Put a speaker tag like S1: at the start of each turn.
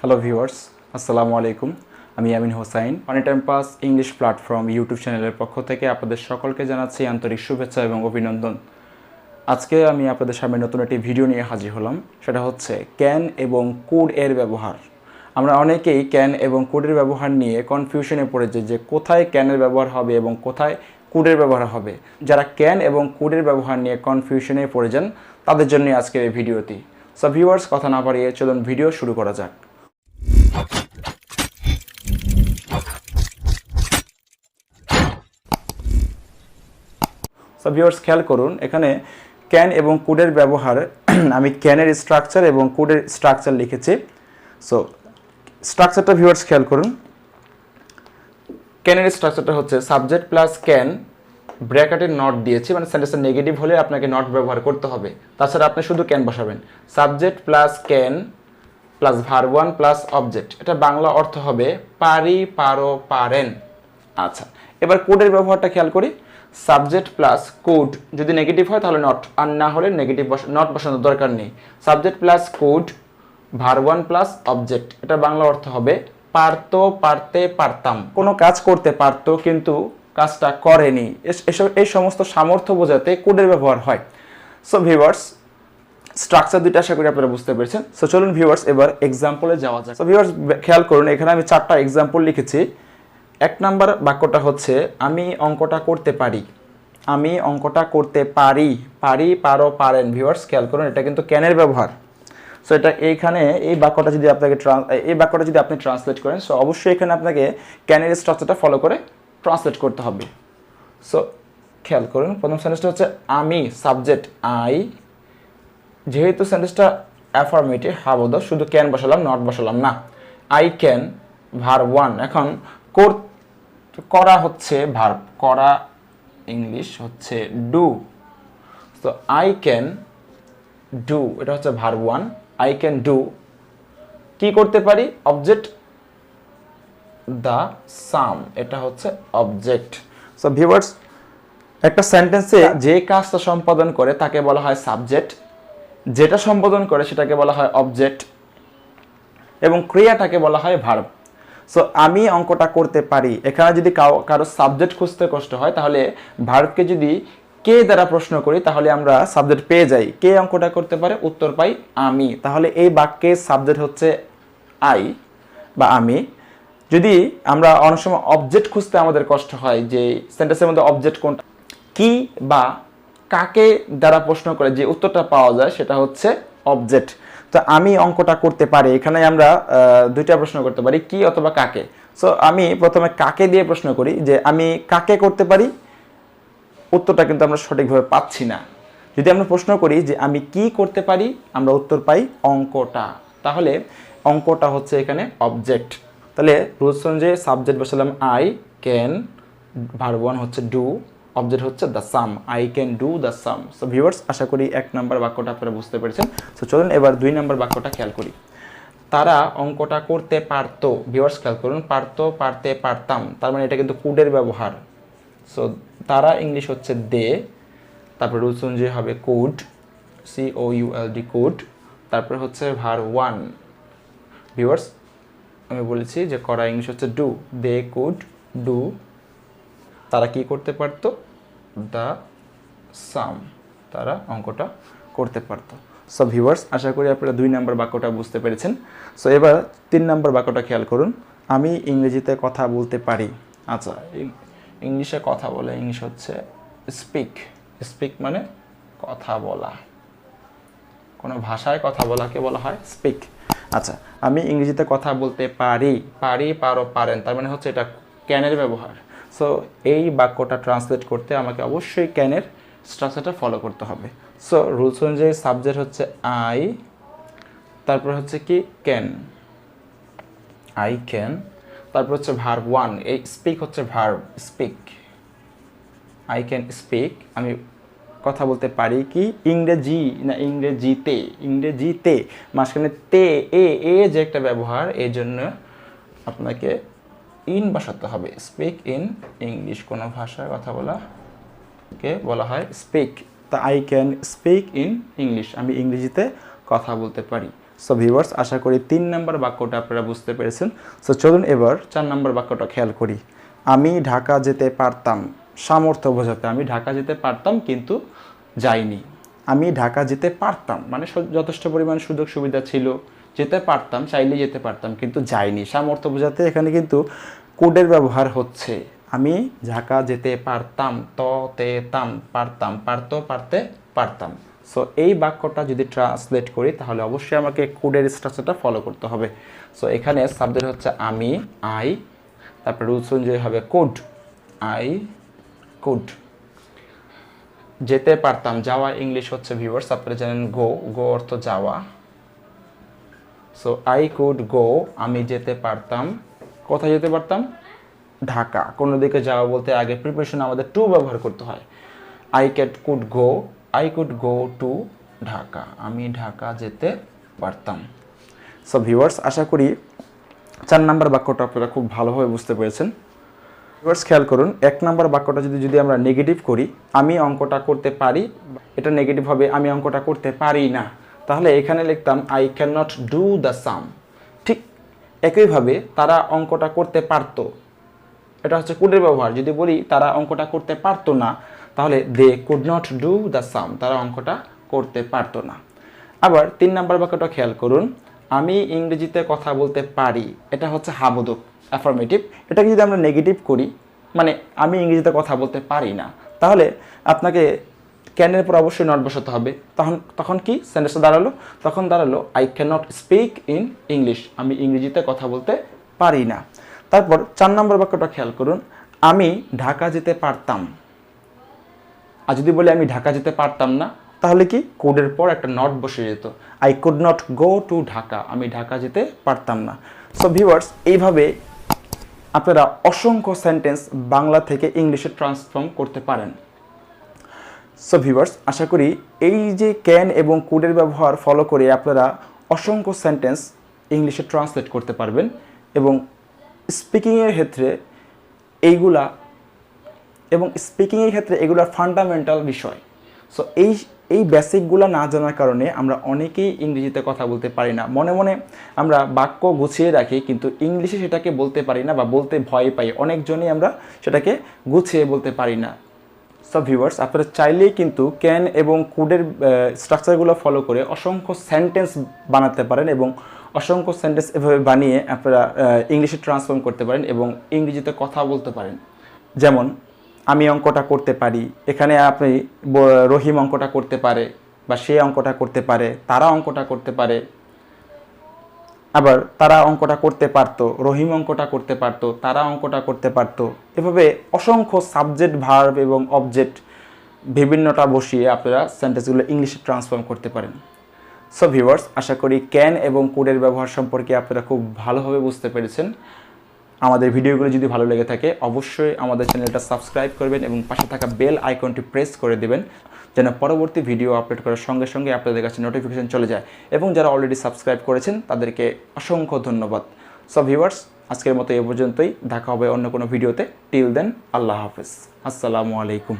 S1: Hello viewers, আসসালামু আলাইকুম। আমি আমিন হোসাইন। অনি time pass English platform YouTube চ্যানেলের পক্ষ থেকে আপনাদের সকলকে জানাচ্ছি আন্তরিক শুভেচ্ছা এবং অভিনন্দন। আজকে আমি আপনাদের সামনে নতুন একটি ভিডিও নিয়ে হাজির হলাম। সেটা হচ্ছে ক্যান এবং কুড এর ব্যবহার। আমরা অনেকেই ক্যান এবং কুডের ব্যবহার নিয়ে কনফিউশনে পড়ে যাই যে কোথায় ক্যানের ব্যবহার হবে এবং কোথায় কুডের ব্যবহার হবে। যারা ক্যান এবং কুডের ব্যবহার নিয়ে কনফিউশনে পড়ে যান তাদের জন্য আজকের এই ভিডিওটি। সো ভিউয়ার্স, কথা না বাড়িয়ে চলুন ভিডিও শুরু করা যাক। সো ভিউয়ার্স, খেয়াল করুন এখানে ক্যান এবং কুডের ব্যবহার। আমি ক্যানের স্ট্রাকচার এবং কুডের স্ট্রাকচার লিখেছি। সো স্ট্রাকচারটা ভিউয়ার্স খেয়াল করুন। ক্যানের স্ট্রাকচারটা হচ্ছে সাবজেক্ট প্লাস ক্যান, ব্র্যাকেটের নট দিয়েছি, মানে সেন্টেন্সের নেগেটিভ হলে আপনাকে নট ব্যবহার করতে হবে। তাছাড়া আপনি শুধু ক্যান বসাবেন। Subject plus can plus verb one plus object. এটা বাংলা অর্থ হবে পারি, পারো, পারেন। আচ্ছা, এবার কোডের ব্যবহারটা খেয়াল করি। সাবজেক্ট প্লাস কোড, যদি নেগেটিভ হয় তাহলে নট, আর না হলে নেগেটিভ নট বসানোর দরকার নেই। Subject plus code, verb one plus object. এটা বাংলা অর্থ হবে পারতো, পারতে, পারতাম। কোনো কাজ করতে পারতো কিন্তু কাজটা করেনি, এই সমস্ত সামর্থ্য বোঝাতে কোডের ব্যবহার হয়। সো ভিউয়ার্স, স্ট্রাকচার দুইটা আশা করি আপনারা বুঝতে পেরেছেন। সো চলুন ভিউয়ার্স এবার এক্সাম্পলে যাওয়া যাক। সো ভিউয়ার্স খেয়াল করুন, এখানে আমি 4টা এক্সাম্পল লিখেছি। 1 নাম্বার বাক্যটা হচ্ছে আমি অঙ্কটা করতে পারি। আমি অঙ্কটা করতে পারি, পারি, পারো, পারেন। ভিউয়ার্স খেয়াল করুন, এটা কিন্তু ক্যানের ব্যবহার। সো এটা এইখানে এই বাক্যটা যদি আপনি ট্রান্সলেট করেন, সো অবশ্যই এখানে আপনাকে ক্যানের স্ট্রাকচারটা ফলো করে ট্রান্সলেট করতে হবে। সো খেয়াল করুন, প্রথম সেন্টেন্সটা হচ্ছে আমি, সাবজেক্ট আই। যেহেতু সেন্টেন্সটা অ্যাফার্মেটিভ, হাবোধক, শুধু ক্যান বসালাম, নট বসালাম না। I can, verb one. এখন করা হচ্ছে ভার্ব, করা ইংলিশ হচ্ছে ডু। তো আই ক্যান ডু, এটা হচ্ছে verb one. I can do, কি করতে পারি? অবজেক্ট দ্য সাম, এটা হচ্ছে অবজেক্ট। সো ভিউয়ার্স, একটা সেন্টেন্সে যে কাজটা সম্পাদন করে তাকে বলা হয় সাবজেক্ট, যেটা সম্পাদন করে সেটাকে বলা হয় অবজেক্ট, এবং ক্রিয়াটাকে বলা হয় ভার্ব। সো আমি অঙ্কটা করতে পারি, এখানে যদি কারো সাবজেক্ট খুঁজতে কষ্ট হয় তাহলে ভার্বকে যদি কে দ্বারা প্রশ্ন করি তাহলে আমরা সাবজেক্ট পেয়ে যাই। কে অঙ্কটা করতে পারে? উত্তর পাই আমি। তাহলে এই বাক্যের সাবজেক্ট হচ্ছে আই বা আমি। যদি আমরা অনেক সময় অবজেক্ট খুঁজতে আমাদের কষ্ট হয়, যে সেন্টেন্সের মধ্যে অবজেক্ট কোনটা, কি বা কাকে দ্বারা প্রশ্ন করে যে উত্তরটা পাওয়া যায় সেটা হচ্ছে অবজেক্ট। তো আমি অঙ্কটা করতে পারি, এখানে আমরা দুইটা প্রশ্ন করতে পারি, কি অথবা কাকে। সো আমি প্রথমে কাকে দিয়ে প্রশ্ন করি যে আমি কাকে করতে পারি, উত্তরটা কিন্তু আমরা সঠিকভাবে পাচ্ছি না। যদি আমরা প্রশ্ন করি যে আমি কি করতে পারি, আমরা উত্তর পাই অঙ্কটা। তাহলে অঙ্কটা হচ্ছে এখানে অবজেক্ট। তাহলে রুলস অনুযায়ী সাবজেক্ট বসালাম আই ক্যান, ভার্ব ওয়ান হচ্ছে ডু, অবজেক্ট হচ্ছে the same. I can do the same. So viewers, আশা করি 1 নাম্বার বাক্যটা আপনারা বুঝতে পেরেছেন। সো চলুন এবার 2 নাম্বার বাক্যটা খেয়াল করি। তারা অঙ্কটা করতে পারতো। ভিউয়ার্স খেয়াল করুন, পারতো, পারতে, পারতাম, তার মানে এটা কিন্তু কুডের ব্যবহার। সো তারা ইংলিশ হচ্ছে দে, তারপর রুলস অনুযায়ী হবে কুড, COULD কুড, তারপরে হচ্ছে ভার্ব ওয়ান। ভিউয়ার্স, আমি বলেছি যে করা ইংলিশ হচ্ছে ডু, দে কুড ডু। তারা কি করতে পারতো? দ্য সাম, তারা অঙ্কটা করতে পারতো। সো ভিউয়ার্স, আশা করি আপনারা 2 নাম্বার বাক্যটা বুঝতে পেরেছেন। সো এবার 3 নাম্বার বাক্যটা খেয়াল করুন। আমি ইংরেজিতে কথা বলতে পারি। আচ্ছা, ইংলিশে কথা বলে, ইংলিশ হচ্ছে স্পিক। স্পিক মানে কথা বলা, কোনো ভাষায় কথা বলাকে বলা হয় স্পিক। আচ্ছা, আমি ইংরেজিতে কথা বলতে পারি, পারি, পারো, পারেন, তার মানে হচ্ছে এটা ক্যানের ব্যবহার। সো এই বাক্যটা ট্রান্সলেট করতে আমাকে অবশ্যই ক্যানের স্ট্রাকচারটা ফলো করতে হবে। সো রুলস অনুযায়ী সাবজেক্ট হচ্ছে আই, তারপর হচ্ছে কি ক্যান, আই ক্যান, তারপর হচ্ছে ভার্ব ওয়ান। এই স্পিক হচ্ছে verb, speak. I can speak, আমি কথা বলতে পারি কি ইংরেজি না ইংরেজিতে, ইংরেজিতে, মাঝখানে তে এ যে একটা ব্যবহার, এই জন্য আপনাকে ইন বসাতে হবে। স্পিক ইন ইংলিশ, কোনো ভাষায় কথা বলাকে বলা হয় স্পিক। তা I can speak in English, আমি ইংরেজিতে কথা বলতে পারি। সো ভিউয়ার্স, আশা করি 3 নম্বর বাক্যটা আপনারা বুঝতে পেরেছেন। সো চলুন এবার 4 নম্বর বাক্যটা খেয়াল করি। আমি ঢাকা যেতে পারতাম, সামর্থ্য বোঝাতে আমি ঢাকা যেতে পারতাম কিন্তু যাইনি। আমি ঢাকা যেতে পারতাম মানে যথেষ্ট পরিমাণ সুযোগ সুবিধা ছিল, যেতে পারতাম, চাইলে যেতে পারতাম কিন্তু যাইনি। সামর্থ্য বোঝাতে এখানে কিন্তু কোডের ব্যবহার হচ্ছে। আমি ঢাকা যেতে পারতাম, তাম, পারতাম, পারতো, পারতে, পারতাম। সো এই বাক্যটা যদি ট্রান্সলেট করি তাহলে অবশ্যই আমাকে কোডের স্ট্রাকচারটা ফলো করতে হবে। সো এখানে সাবজেক্ট হচ্ছে আমি, আই, তারপরে রুলস অনুযায়ী হবে কোড, আই কুড। যেতে পারতাম, যাওয়া ইংলিশ হচ্ছে ভিউয়ার্স আপনারা জানেন গো, গো অর্থ যাওয়া। সো আই কুড গো, আমি যেতে পারতাম, কোথায় যেতে পারতাম? ঢাকা। কোনো দিকে যাওয়া বলতে আগে প্রিপারেশন আমাদের টু ব্যবহার করতে হয়। I could go, I could go to Dhaka, আমি ঢাকা যেতে পারতাম। সো ভিউয়ার্স, আশা করি 4 নম্বর বাক্যটা আপনারা খুব ভালোভাবে বুঝতে পেরেছেন। ভিউয়ার্স খেয়াল করুন, 1 নম্বর বাক্যটা যদি আমরা নেগেটিভ করি, আমি অঙ্কটা করতে পারি, এটা নেগেটিভ হবে আমি অঙ্কটা করতে পারি না। তাহলে এখানে লিখতাম I can not do the same. ঠিক একইভাবে তারা অঙ্কটা করতে পারতো, এটা হচ্ছে কুডের ব্যবহার। যদি বলি তারা অঙ্কটা করতে পারতো না, তাহলে they could not do the same, তারা অঙ্কটা করতে পারতো না। আবার 3 নম্বর বাক্যটা খেয়াল করুন, আমি ইংরেজিতে কথা বলতে পারি, এটা হচ্ছে হাবোধক, অ্যাফার্মেটিভ। এটাকে যদি আমরা নেগেটিভ করি, মানে আমি ইংরেজিতে কথা বলতে পারি না, তাহলে আপনাকে ক্যানের পর অবশ্যই নট বসাতে হবে। তখন কি সেন্টেন্সটা দাঁড়ালো? তখন দাঁড়ালো I can not speak in English, আমি ইংরেজিতে কথা বলতে পারি না। তারপর 4 নম্বর বাক্যটা খেয়াল করুন, আমি ঢাকা যেতে পারতাম। আর যদি বলি আমি ঢাকা যেতে পারতাম না, তাহলে কি কোডের পর একটা নট বসে যেত, I could not go to Dhaka, আমি ঢাকা যেতে পারতাম না। সো ভিউয়ার্স, এইভাবে আপনারা অসংখ্য সেন্টেন্স বাংলা থেকে ইংলিশে ট্রান্সফর্ম করতে পারেন। সো ভিউয়ার্স, আশা করি এই যে ক্যান এবং কুডের ব্যবহার ফলো করে আপনারা অসংখ্য সেন্টেন্স ইংলিশে ট্রান্সলেট করতে পারবেন এবং স্পিকিংয়ের ক্ষেত্রে এগুলা ফান্ডামেন্টাল বিষয়। সো এই বেসিকগুলো না জানার কারণে আমরা অনেকেই ইংরেজিতে কথা বলতে পারি না। মনে মনে আমরা বাক্য গুছিয়ে রাখি, কিন্তু ইংলিশে সেটাকে বলতে পারি না বা বলতে ভয় পাই। অনেকজনই আমরা সেটাকে গুছিয়ে বলতে পারি না। সো ভিউয়ার্স, আপনারা চাইলেই কিন্তু ক্যান এবং কুডের স্ট্রাকচারগুলো ফলো করে অসংখ্য সেন্টেন্স বানাতে পারেন এবং অসংখ্য সেন্টেন্স এভাবে বানিয়ে আপনারা ইংলিশে ট্রান্সফর্ম করতে পারেন এবং ইংরেজিতে কথা বলতে পারেন। যেমন আমি অঙ্কটা করতে পারি, এখানে আপনি রহিম অঙ্কটা করতে পারে বা সে অঙ্কটা করতে পারে, তারা অঙ্কটা করতে পারে। আবার তারা অঙ্কটা করতে পারতো, রহিম অঙ্কটা করতে পারতো, তারা অঙ্কটা করতে পারতো। এভাবে অসংখ্য সাবজেক্ট, ভার্ব এবং অবজেক্ট বিভিন্নটা বসিয়ে আপনারা সেন্টেন্সগুলো ইংলিশে ট্রান্সফর্ম করতে পারেন। সো ভিউয়ার্স, আশা করি ক্যান এবং কোডের ব্যবহার সম্পর্কে আপনারা খুব ভালোভাবে বুঝতে পেরেছেন। আমাদের ভিডিওগুলো যদি ভালো লেগে থাকে অবশ্যই আমাদের চ্যানেলটা সাবস্ক্রাইব করবেন এবং পাশে থাকা বেল আইকনটি প্রেস করে দেবেন, যেন পরবর্তী ভিডিও আপলোড করার সঙ্গে সঙ্গে আপনাদের কাছে নোটিফিকেশন চলে যায়। এবং যারা অলরেডি সাবস্ক্রাইব করেছেন তাদেরকে অসংখ্য ধন্যবাদ। সো ভিউয়ার্স, আজকের মতো এ পর্যন্তই। দেখা হবে অন্য কোনো ভিডিওতে। টিল দেন, আল্লাহ হাফেজ, আসসালামু আলাইকুম।